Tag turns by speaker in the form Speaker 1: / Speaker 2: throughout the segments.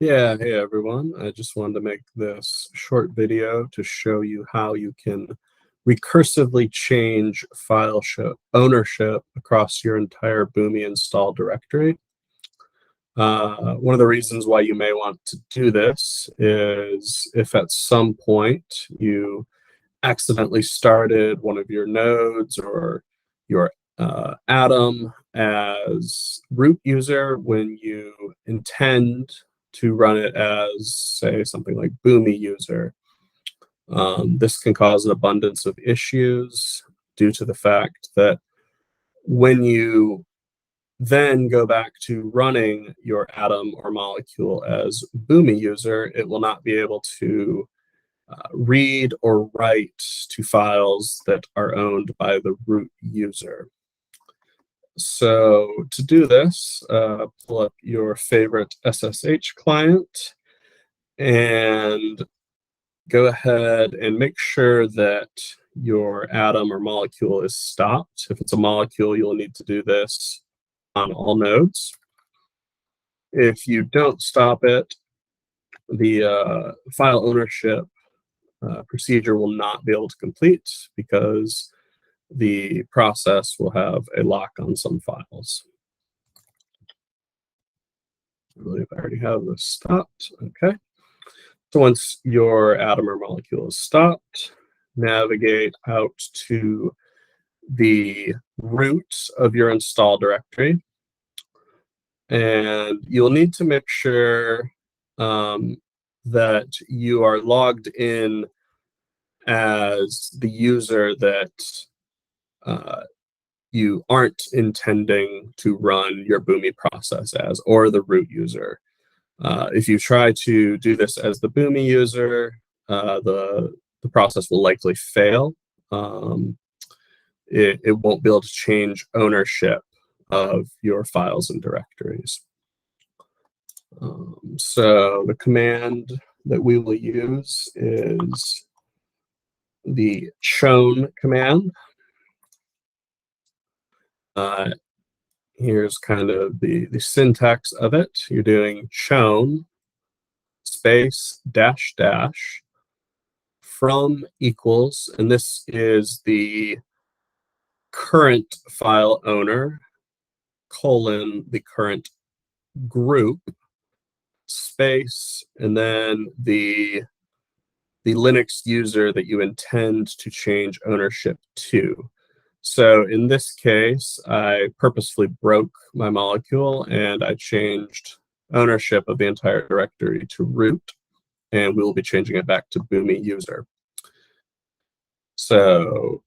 Speaker 1: Yeah, hey everyone. I just wanted to make this short video to show you how you can recursively change ownership across your entire Boomi install directory. One of the reasons why you may want to do this is if at some point you accidentally started one of your nodes or your Atom as root user when you intend to run it as, say, something like Boomi user. This can cause an abundance of issues due to the fact that when you then go back to running your atom or molecule as Boomi user, it will not be able to read or write to files that are owned by the root user. So to do this, pull up your favorite SSH client and go ahead and make sure that your atom or molecule is stopped. If it's a molecule, you'll need to do this on all nodes. If you don't stop it, the file ownership procedure will not be able to complete because the process will have a lock on some files. I believe I already have this stopped. Okay. So once your atom or molecule is stopped, navigate out to the root of your install directory. And you'll need to make sure that you are logged in as the user that you aren't intending to run your Boomi process as, or the root user. If you try to do this as the Boomi user, the process will likely fail. It won't be able to change ownership of your files and directories. So the command that we will use is the chown command. Here's kind of the syntax of it. You're doing chown space dash dash from equals, and this is the current file owner colon the current group space, and then the Linux user that you intend to change ownership to. So in this case, I purposefully broke my molecule and I changed ownership of the entire directory to root, and we will be changing it back to Boomi user. So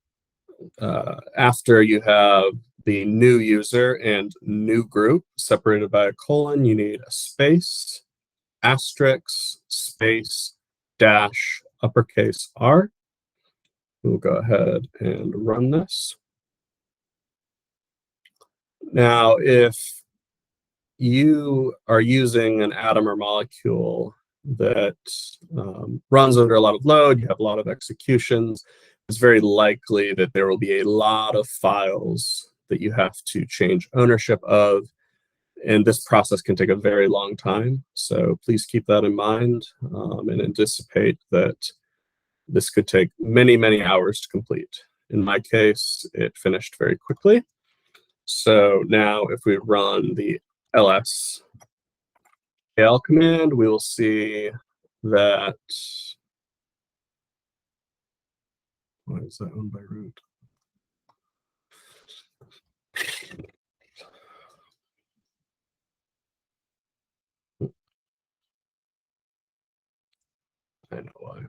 Speaker 1: after you have the new user and new group separated by a colon, you need a space, asterisk, space, dash, uppercase R. We'll go ahead and run this. Now, if you are using an atom or molecule that runs under a lot of load, you have a lot of executions, it's very likely that there will be a lot of files that you have to change ownership of, and this process can take a very long time. So please keep that in mind and anticipate that this could take many, many hours to complete. In my case, it finished very quickly. So now if we run the ls command, we will see that, why is that owned by root? I know why.